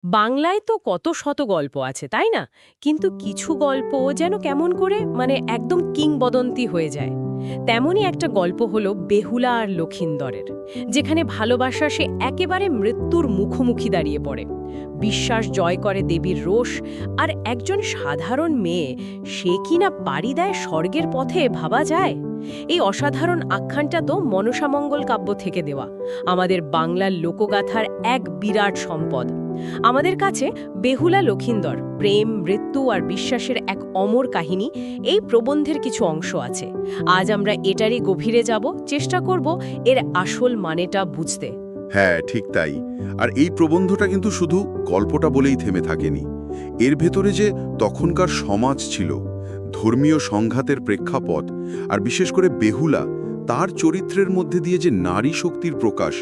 বাংলায় তো কত শত গল্প আছে তাই না? কিন্তু কিছু গল্প যেন কেমন করে একদম কিংবদন্তি হয়ে যায়। তেমনই একটা গল্প হলো বেহুলা আর লক্ষিন্দরের, যেখানে ভালোবাসা সে একেবারে মৃত্যুর মুখোমুখি দাঁড়িয়ে পড়ে। বিশ্বাস জয় করে দেবীর রোষ, আর একজন সাধারণ মেয়ে সে কিনা পাড়ি দেয় স্বর্গের পথে, ভাবা যায়? এই অসাধারণ আখ্যানটা তো মনসামঙ্গল কাব্য থেকে দেওয়া, আমাদের বাংলার লোকগাথার এক বিরাট সম্পদ। আমাদের কাছে বেহুলা লক্ষিন্দর প্রেম, মৃত্যু আর বিশ্বাসের এক অমর কাহিনী, এই প্রবন্ধের কিছু অংশ আছে। আজ আমরা এটারই গভীরে যাব, চেষ্টা করব এর আসল মানেটা বুঝতে। হ্যাঁ, ঠিক তাই। আর এই প্রবন্ধটা কিন্তু শুধু গল্পটা বলেই থেমে থাকেনি। এর ভেতরে যে তখনকার সমাজ ছিল, ধর্মীয় সংঘাতের প্রেক্ষাপট, আর বিশেষ করে বেহুলা তার চরিত্রের মধ্যে দিয়ে যে নারী শক্তির প্রকাশ,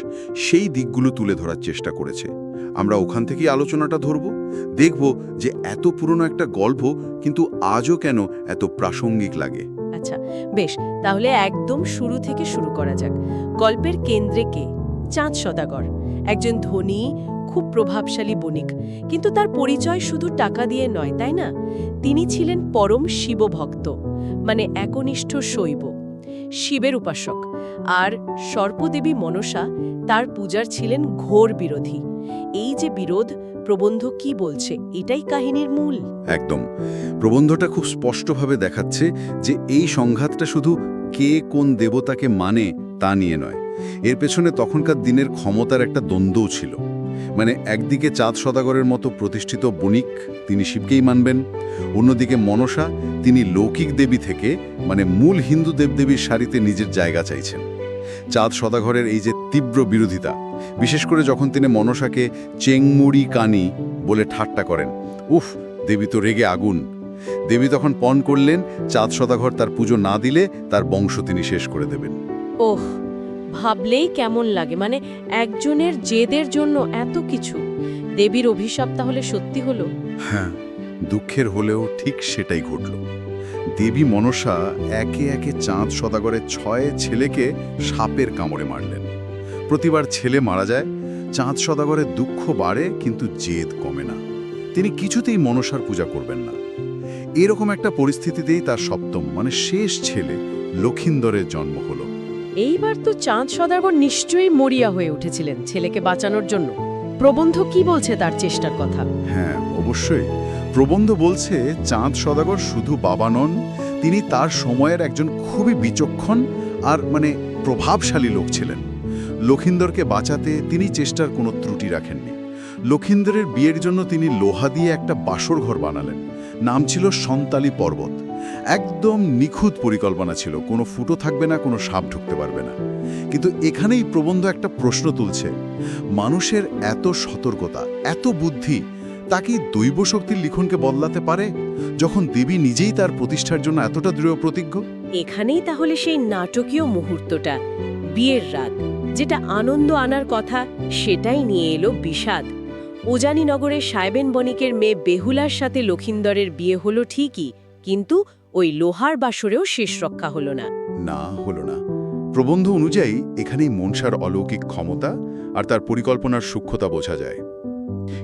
সেই দিকগুলো তুলে ধরার চেষ্টা করেছে। আমরা ওখান থেকেই আলোচনাটা ধরব, দেখব যে এত পুরনো একটা গল্প কিন্তু আজও কেন এত প্রাসঙ্গিক লাগে। আচ্ছা, বেশ, তাহলে একদম শুরু থেকে শুরু করা যাক। গল্পের কেন্দ্রে কে? চাঁদ সদাগর, একজন ধনী, খুব প্রভাবশালী বণিক। কিন্তু তার পরিচয় শুধু টাকা দিয়ে নয়, তাই না? তিনি ছিলেন পরম শিবভক্ত, একনিষ্ঠ শৈব, শিবের উপাসক। আর সর্পদেবী মনসা তার পূজার ছিলেন ঘোর বিরোধী। এই যে বিরোধ, প্রবন্ধ কি বলছে, এটাই কাহিনীর মূল। একদম। প্রবন্ধটা খুব স্পষ্টভাবে দেখাচ্ছে যে এই সংঘাতটা শুধু কে কোন দেবতাকে মানে তা নিয়ে নয়, এর পেছনে তখনকার দিনের ক্ষমতার একটা দ্বন্দ্বও ছিল। একদিকে চাঁদ সদাগরের মতো প্রতিষ্ঠিত বণিক, তিনি শিবকেই মানবেন। অন্যদিকে মনসা, তিনি লৌকিক দেবী থেকে মূল হিন্দু দেবদেবীর সারিতে নিজের জায়গা চাইছেন। চাঁদ সদাগরের এই যে তীব্র বিরোধিতা, বিশেষ করে যখন তিনি মনসাকে চেংমুড়ি কানি বলে ঠাট্টা করেন, উফ, দেবী তো রেগে আগুন। দেবী তখন পণ করলেন, চাঁদ সদাগর তার পুজো না দিলে তার বংশ তিনি শেষ করে দেবেন। ওহ, ভাবলেই কেমন লাগে, একজনের জেদের জন্য এত কিছু। দেবীর অভিশাপ তাহলে সত্যি হলো? হ্যাঁ, দুঃখের হলেও ঠিক সেটাই ঘটল। দেবী মনসা একে একে চাঁদ সদাগরের 6 ছেলেকে সাপের কামড়ে মারলেন। প্রতিবার ছেলে মারা যায়, চাঁদ সদাগরের দুঃখ বাড়ে, কিন্তু জেদ কমে না। তিনি কিছুতেই মনসার পূজা করবেন না। এরকম একটা পরিস্থিতিতেই তার সপ্তম শেষ ছেলে লক্ষিন্দরের জন্ম হলো। এইবার তো চাঁদ সদাগর নিশ্চয়ই মরিয়া হয়ে উঠেছিলেন ছেলেকে বাঁচানোর জন্য। প্রবন্ধ কি বলছে তার চেষ্টার কথা? হ্যাঁ, অবশ্যই। প্রবন্ধ বলছে চাঁদ সদাগর শুধু বাবা নন, তিনি তার সময়ের একজন খুবই বিচক্ষণ আর প্রভাবশালী লোক ছিলেন। লক্ষিন্দরকে বাঁচাতে তিনি চেষ্টার কোনো ত্রুটি রাখেননি। লক্ষিন্দরের বিয়ের জন্য তিনি লোহা দিয়ে একটা বাসর ঘর বানালেন। নাম ছিল সন্তালী পর্বত। একদম নিখুঁত পরিকল্পনা ছিল, কোনো ফুটো থাকবে না, কোনো সাপ ঢুকতে পারবে না। কিন্তু এখানেই প্রবন্ধ একটা প্রশ্ন তুলছে, মানুষের এত সতর্কতা, এত বুদ্ধি, তা কি দৈব শক্তির লিখনকে বদলাতে পারে, যখন দেবী নিজেই তার প্রতিষ্ঠার জন্য এতটা দৃঢ় প্রতিজ্ঞ? এখানেই তাহলে সেই নাটকীয় মুহূর্তটা, বিয়ের রাত, যেটা আনন্দ আনার কথা, সেটাই নিয়ে এলো বিষাদ। উজানিনগরের সাহেবেন বণিকের মেয়ে বেহুলার সাথে লক্ষিন্দরের বিয়ে হলো ঠিকই, কিন্তু ওই লোহার বাসরেও শেষ রক্ষা হলো না। না, হলো না। প্রবন্ধ অনুযায়ী এখানেই মনসার অলৌকিক ক্ষমতা আর তার পরিকল্পনার সূক্ষ্মতা বোঝা যায়।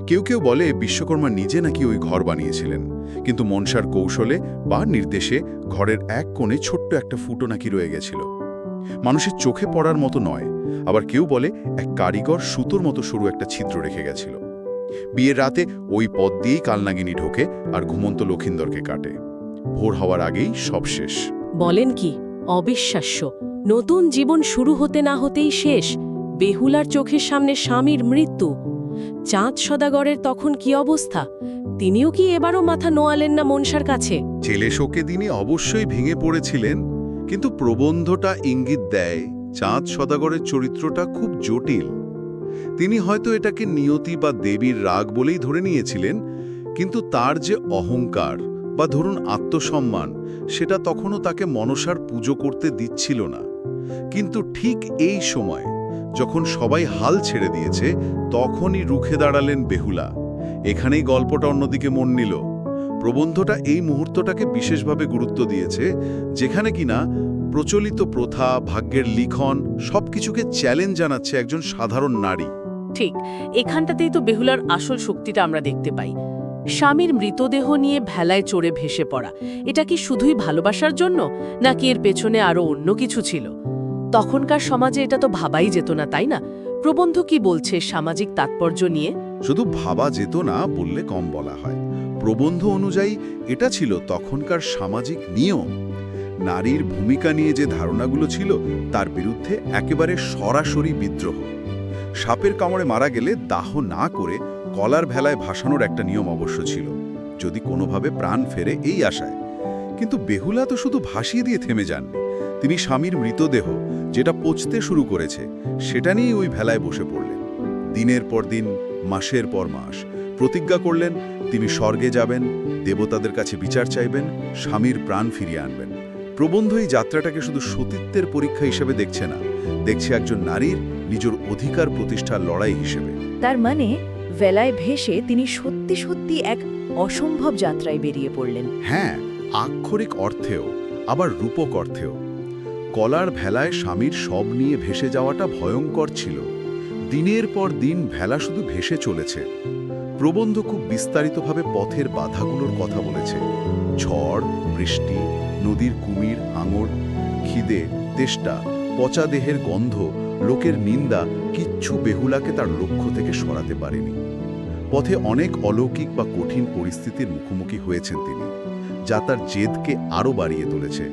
কেউ কেউ বলে বিশ্বকর্মা নিজে নাকি ওই ঘর বানিয়েছিলেন, কিন্তু মনসার কৌশলে বা নির্দেশে ঘরের এক কোণে ছোট্ট একটা ফুটো নাকি রয়ে গেছিল। মানুষের চোখে পড়ার মতো নয়, আবার কেউ বলে এক কারিগর সুতোর মতো সরু একটা ছিদ্র রেখে গেছিল। বিয়ের রাতে ওই পথ দিয়েই কালনাগিনী ঢোকে আর ঘুমন্ত লক্ষিন্দরকে কাটে। ভোর হওয়ার আগেই সব শেষ। বলেন কি? অবিশ্বাস্য! নতুন জীবন শুরু হতে না হতেই শেষ। বেহুলার চোখের সামনে স্বামীর মৃত্যু। চাঁদ সদাগরের তখন কি অবস্থা? তিনিও কি এবারও মাথা নোয়ালেন না মনসার কাছে? ছেলে শোকে তিনি অবশ্যই ভেঙে পড়েছিলেন, কিন্তু প্রবন্ধটা ইঙ্গিত দেয় চাঁদ সদাগরের চরিত্রটা খুব জটিল। তিনি হয়তো এটাকে নিয়তি বা দেবীর রাগ বলেই ধরে নিয়েছিলেন, কিন্তু তার যে অহংকার বা ধরুন আত্মসম্মান, সেটা তখনও তাকে মনসার পুজো করতে দিচ্ছিল না। কিন্তু ঠিক এই সময় যখন সবাই হাল ছেড়ে দিয়েছে, তখনই রুখে দাঁড়ালেন বেহুলা। এখানেই গল্পটা অন্যদিকে মন নিল। প্রবন্ধটা এই মুহূর্তটাকে বিশেষভাবে গুরুত্ব দিয়েছে, যেখানে কিনা প্রচলিত প্রথা, ভাগ্যের লিখন সবকিছুকে চ্যালেঞ্জ জানাচ্ছে একজন সাধারণ নারী। ঠিক, এখানটাতেই তো বেহুলার আসল শক্তিটা আমরা দেখতে পাই। স্বামীর মৃতদেহ নিয়ে ভেলায় চড়ে ভেসে পড়া, এটা কি শুধুই ভালোবাসার জন্য, নাকি এর পেছনে আরও অন্য কিছু ছিল? তখনকার সমাজে এটা তো ভাবাই যেত না, তাই না? প্রবন্ধ কি বলছে সামাজিক তাৎপর্য নিয়ে? শুধু ভাবা যেত না বললে কম বলা হয়। প্রবন্ধ অনুযায়ী এটা ছিল তখনকার সামাজিক নিয়ম। নারীর ভূমিকা নিয়ে যে ধারণাগুলো ছিল তার বিরুদ্ধে একেবারে সরাসরি বিদ্রোহ। সাপের কামড়ে মারা গেলে দাহ না করে কলার ভেলায় ভাসানোর একটা নিয়ম অবশ্য ছিল, যদি কোনোভাবে প্রাণ ফেরে এই আশায়। কিন্তু বেহুলা তো শুধু ভাসিয়ে দিয়ে থেমে যাননি। তিনি স্বামীর মৃতদেহ যেটা পচতে শুরু করেছে সেটা নিয়েই ওই ভেলায় বসে পড়লেন। দিনের পর দিন, মাসের পর মাস প্রতিজ্ঞা করলেন তিনি স্বর্গে যাবেন, দেবতাদের কাছে বিচার চাইবেন, স্বামীর প্রাণ ফিরিয়ে আনবেন। প্রবন্ধ এই যাত্রাটাকে শুধু সতীত্বের পরীক্ষা হিসেবে দেখছে না, দেখছে একজন নারীর নিজের অধিকার প্রতিষ্ঠার লড়াই হিসেবে। তার মানে ভেলায় ভেসে তিনি সত্যি সত্যি এক অসম্ভব যাত্রায় বেরিয়ে পড়লেন। হ্যাঁ, আক্ষরিক অর্থেও, আবার রূপক অর্থেও। কলার ভেলায় স্বামীর সব নিয়ে ভেসে যাওয়াটা ভয়ঙ্কর ছিল। দিনের পর দিন ভেলা শুধু ভেসে চলেছে। প্রবন্ধ খুব বিস্তারিতভাবে পথের বাধাগুলোর কথা বলেছে। ঝড়, বৃষ্টি, নদীর কুমির, হাঙর, খিদে, তেষ্টা, পচা দেহের গন্ধ, লোকের নিন্দা কিচ্ছু বেহুলাকে তার লক্ষ্য থেকে সরাতে পারেনি। পথে অনেক অলৌকিক বা কঠিন পরিস্থিতির মুখোমুখি হয়েছেন তিনি, যা তার জেদকে আরও বাড়িয়ে তুলেছে।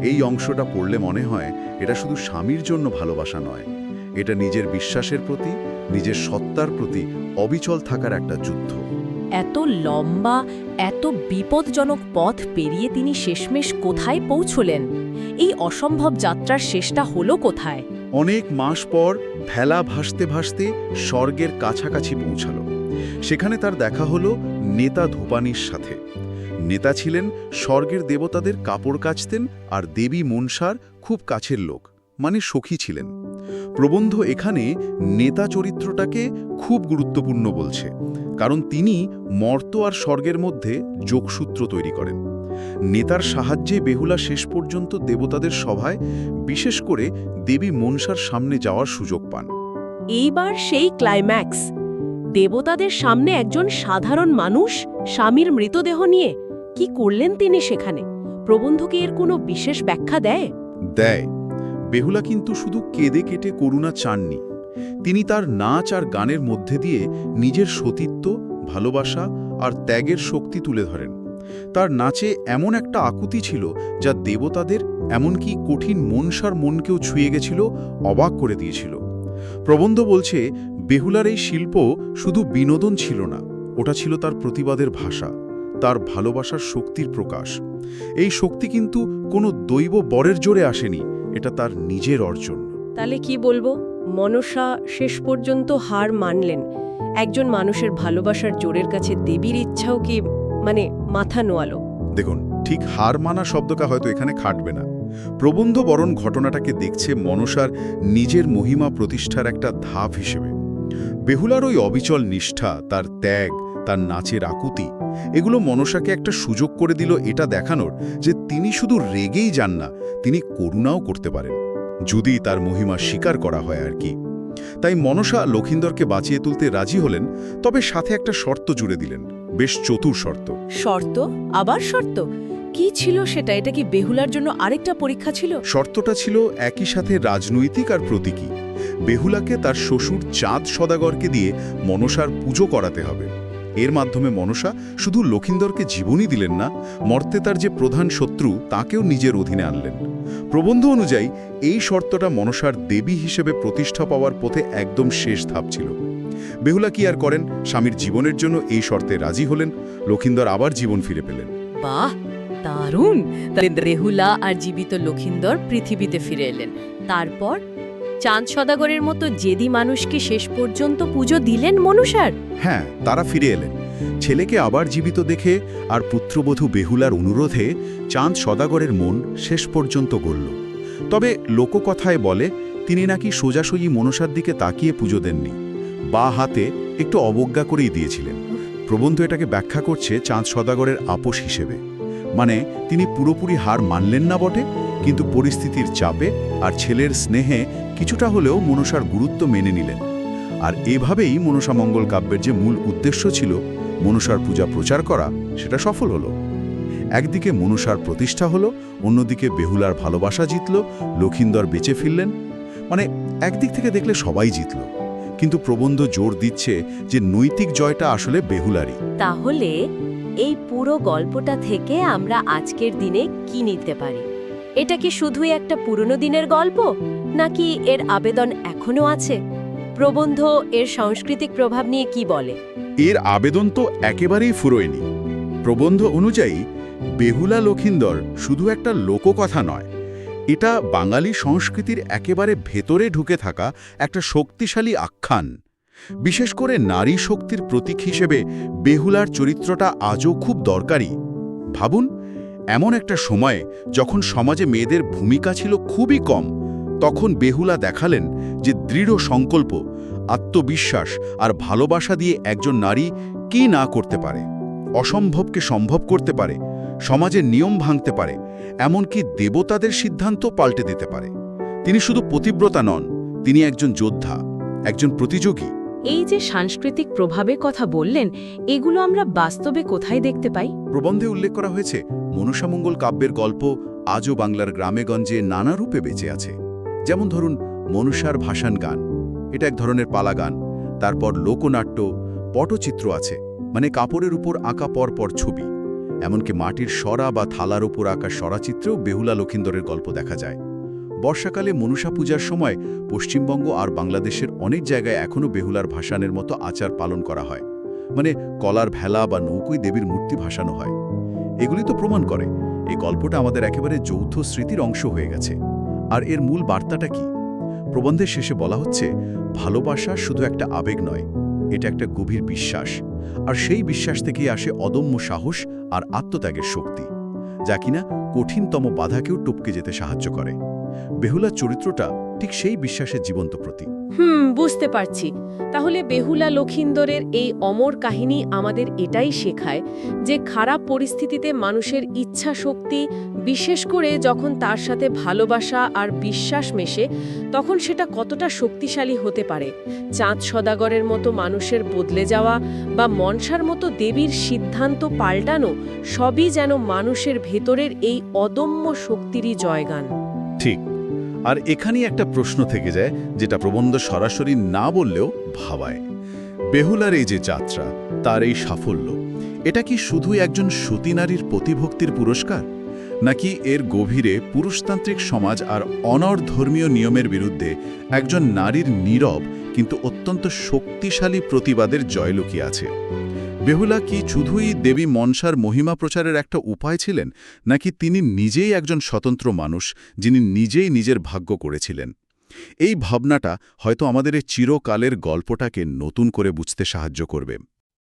এই অংশটা পড়লে মনে হয় এটা শুধু স্বামীর জন্য ভালোবাসা নয়, এটা নিজের বিশ্বাসের প্রতি, নিজের সত্তার প্রতি অবিচল থাকার একটা যুদ্ধ। এত লম্বা, এত বিপদজনক পথ পেরিয়ে তিনি শেষমেশ কোথায় পৌঁছলেন? এই অসম্ভব যাত্রার শেষটা হলো কোথায়? অনেক মাস পর ভেলা ভাসতে ভাসতে স্বর্গের কাছাকাছি পৌঁছালো। সেখানে তার দেখা হলো নেতা ধূপানির সাথে। নেতা ছিলেন স্বর্গের দেবতাদের কাপড় কাচতেন আর দেবী মনসার খুব কাছের লোক, মানে সখী ছিলেন। প্রবন্ধ এখানে নেতা চরিত্রটাকে খুব গুরুত্বপূর্ণ বলছে, কারণ তিনি মর্ত আর স্বর্গের মধ্যে যোগসূত্র তৈরি করেন। নেতার সাহায্যে বেহুলা শেষ পর্যন্ত দেবতাদের সভায়, বিশেষ করে দেবী মনসার সামনে যাওয়ার সুযোগ পান। এইবার সেই ক্লাইম্যাক্স, দেবতাদের সামনে একজন সাধারণ মানুষ স্বামীর মৃতদেহ নিয়ে কি করলেন তিনি সেখানে? প্রবন্ধকে এর কোনো বিশেষ ব্যাখ্যা দেয়? বেহুলা কিন্তু শুধু কেঁদে কেটে করুণা চাননি। তিনি তার নাচ আর গানের মধ্যে দিয়ে নিজের সতীত্ব, ভালোবাসা আর ত্যাগের শক্তি তুলে ধরেন। তার নাচে এমন একটা আকুতি ছিল যা দেবতাদের, এমনকি কঠিন মনসার মনকেও ছুঁয়ে গেছিল, অবাক করে দিয়েছিল। প্রবন্ধ বলছে বেহুলার এই শিল্প শুধু বিনোদন ছিল না, ওটা ছিল তার প্রতিবাদের ভাষা, তার ভালোবাসার শক্তির প্রকাশ। এই শক্তি কিন্তু কোনো দৈব বরের জোরে আসেনি, এটা তার নিজের অর্জন। তাহলে কি বলবো, মনসা শেষ পর্যন্ত হার মানলেন। একজন মানুষের ভালোবাসার জোরের কাছে দেবীর ইচ্ছাও কি মাথা নোয়ালো? দেখুন, ঠিক হার মানা শব্দটা হয়তো এখানে খাটবে না। প্রবন্ধ বরণ ঘটনাটাকে দেখছে মনসার নিজের মহিমা প্রতিষ্ঠার একটা ধাপ হিসেবে। বেহুলার ওই অবিচল নিষ্ঠা, তার ত্যাগ, তার নাচের আকুতি, এগুলো মনসাকে একটা সুযোগ করে দিল এটা দেখানোর যে তিনি শুধু রেগেই যান না, তিনি করুণাও করতে পারেন, যদি তার মহিমা স্বীকার করা হয় আর কি। তাই মনসা লক্ষিন্দরকে বাঁচিয়ে তুলতে রাজি হলেন, তবে সাথে একটা শর্ত জুড়ে দিলেন, বেশ চতুর শর্ত। শর্ত? আবার শর্ত? কি ছিল সেটা? এটা কি বেহুলার জন্য আরেকটা পরীক্ষা ছিল? শর্তটা ছিল একই সাথে রাজনৈতিক আর প্রতীকী। বেহুলাকে তার শ্বশুর চাঁদ সদাগরকে দিয়ে মনসার পুজো করাতে হবে। এর মাধ্যমে মনসা শুধু লক্ষিন্দরকে জীবনই দিলেন না, মর্তে তার যে প্রধান শত্রু তাকেও নিজের অধীনে আনলেন। প্রবন্ধ অনুযায়ী এই শর্তটা মনসার দেবী হিসেবে প্রতিষ্ঠা পাওয়ার পথে একদম শেষ ধাপ ছিল। বেহুলা কি আর করেন, স্বামীর জীবনের জন্য এই শর্তে রাজি হলেন। লক্ষিন্দর আবার জীবন ফিরে পেলেন। বাহ, দারুণ! তাহলে বেহুলা আর জীবিত লক্ষিন্দর পৃথিবীতে ফিরে এলেন। তারপর চাঁদ সদাগরের মতো জেদি মানুষকে শেষ পর্যন্ত পুজো দিলেন মনসার? হ্যাঁ, তারা ফিরে এলেন। ছেলেকে আবার জীবিত দেখে আর পুত্রবধূ বেহুলার অনুরোধে চাঁদ সদাগরের মন শেষ পর্যন্ত গড়ল। তবে লোককথায় বলে তিনি নাকি সোজাসুজি মনসার দিকে তাকিয়ে পুজো দেননি, বা হাতে একটু অবজ্ঞা করেই দিয়েছিলেন। প্রবন্ধ এটাকে ব্যাখ্যা করছে চাঁদ সদাগরের আপোষ হিসেবে, মানে তিনি পুরোপুরি হার মানলেন না বটে, কিন্তু পরিস্থিতির চাপে আর ছেলের স্নেহে কিছুটা হলেও মনসার গুরুত্ব মেনে নিলেন। আর এভাবেই মনসামঙ্গল কাব্যের যে মূল উদ্দেশ্য ছিল মনসার পূজা প্রচার করা, সেটা সফল হলো। একদিকে মনসার প্রতিষ্ঠা হলো, অন্যদিকে বেহুলার ভালোবাসা জিতল, লক্ষিন্দর বেঁচে ফিরলেন। মানে একদিক থেকে দেখলে সবাই জিতল, কিন্তু প্রবন্ধ জোর দিচ্ছে যে নৈতিক জয়টা আসলে বেহুলারই। তাহলে এই পুরো গল্পটা থেকে আমরা আজকের দিনে কি নিতে পারি? এটা কি শুধুই একটা পুরনো দিনের গল্প, নাকি এর আবেদন এখনো আছে? প্রবন্ধ এর সাংস্কৃতিক প্রভাব নিয়ে কি বলে? এর আবেদন তো একেবারেই ফুরোয়নি। প্রবন্ধ অনুযায়ী বেহুলা লক্ষিন্দর শুধু একটা লোককথা নয়, এটা বাঙালি সংস্কৃতির একেবারে ভেতরে ঢুকে থাকা একটা শক্তিশালী আখ্যান। বিশেষ করে নারী শক্তির প্রতীক হিসেবে বেহুলার চরিত্রটা আজও খুব দরকারি। ভাবুন, এমন একটা সময়ে যখন সমাজে মেয়েদের ভূমিকা ছিল খুবই কম, তখন বেহুলা দেখালেন যে দৃঢ় সংকল্প, আত্মবিশ্বাস আর ভালোবাসা দিয়ে একজন নারী কি না করতে পারে, অসম্ভবকে সম্ভব করতে পারে, সমাজের নিয়ম ভাঙতে পারে, এমনকি দেবতাদের সিদ্ধান্ত পাল্টে দিতে পারে। তিনি শুধু পতিব্রতা নন, তিনি একজন যোদ্ধা, একজন প্রতিযোগী। এই যে সাংস্কৃতিক প্রভাবের কথা বললেন, এগুলো আমরা বাস্তবে কোথায় দেখতে পাই? প্রবন্ধে উল্লেখ করা হয়েছে মনসামঙ্গল কাব্যের গল্প আজও বাংলার গ্রামেগঞ্জে নানা রূপে বেঁচে আছে। যেমন ধরুন মনসার ভাসান গান, এটা এক ধরনের পালা গান। তারপর লোকনাট্য, পটচিত্র আছে, মানে কাপড়ের উপর আঁকা পরপর ছবি। এমনকি মাটির সরা বা থালার উপর আঁকা সরাচিত্রেও বেহুলা লক্ষিন্দরের গল্প দেখা যায়। বর্ষাকালে মনসা পূজার সময় পশ্চিমবঙ্গ আর বাংলাদেশের অনেক জায়গায় এখনও বেহুলার ভাসানের মতো আচার পালন করা হয়, মানে কলার ভেলা বা নৌকোয় দেবীর মূর্তি ভাসানো হয়। এগুলি তো প্রমাণ করে এই গল্পটা আমাদের একেবারে যৌথ স্মৃতির অংশ হয়ে গেছে। আর এর মূল বার্তাটা কি? প্রবন্ধের শেষে বলা হচ্ছে, ভালোবাসা শুধু একটা আবেগ নয়, এটা একটা গভীর বিশ্বাস। আর সেই বিশ্বাস থেকেই আসে অদম্য সাহস আর আত্মত্যাগের শক্তি, যা কিনা কঠিনতম বাধাকেও টপকে যেতে সাহায্য করে। বেহুলার চরিত্রটা ঠিক সেই বিশ্বাসের জীবন্ত প্রতীক। বুঝতে পারছি। তাহলে বেহুলা লক্ষিন্দরের এই অমর কাহিনী আমাদের এটাই শেখায় যে খারাপ পরিস্থিতিতে মানুষের ইচ্ছা শক্তি, বিশেষ করে যখন তার সাথে ভালোবাসা আর বিশ্বাস মেশে, তখন সেটা কতটা শক্তিশালী হতে পারে। চাঁদ সদাগরের মতো মানুষের বদলে যাওয়া বা মনসার মতো দেবীর সিদ্ধান্ত পাল্টানো, সবই যেন মানুষের ভেতরের এই অদম্য শক্তিরই জয়গান। ঠিক। আর এখানেই একটা প্রশ্ন থেকে যায়, যেটা প্রবন্ধ সরাসরি না বললেও ভাবায়। বেহুলার এই যে যাত্রা, তার এই সাফল্য, এটা কি শুধুই একজন সতী নারীর প্রতিভক্তির পুরস্কার, নাকি এর গভীরে পুরুষতান্ত্রিক সমাজ আর অনর্ধর্মীয় নিয়মের বিরুদ্ধে একজন নারীর নীরব কিন্তু অত্যন্ত শক্তিশালী প্রতিবাদের জয় লুকিয়ে আছে? বেহুলা কি শুধুই দেবী মনসার মহিমা প্রচারের একটা উপায় ছিলেন, নাকি তিনি নিজেই একজন স্বতন্ত্র মানুষ, যিনি নিজেই নিজের ভাগ্য করেছিলেন? এই ভাবনাটা হয়তো আমাদের এই চিরকালের গল্পটাকে নতুন করে বুঝতে সাহায্য করবে।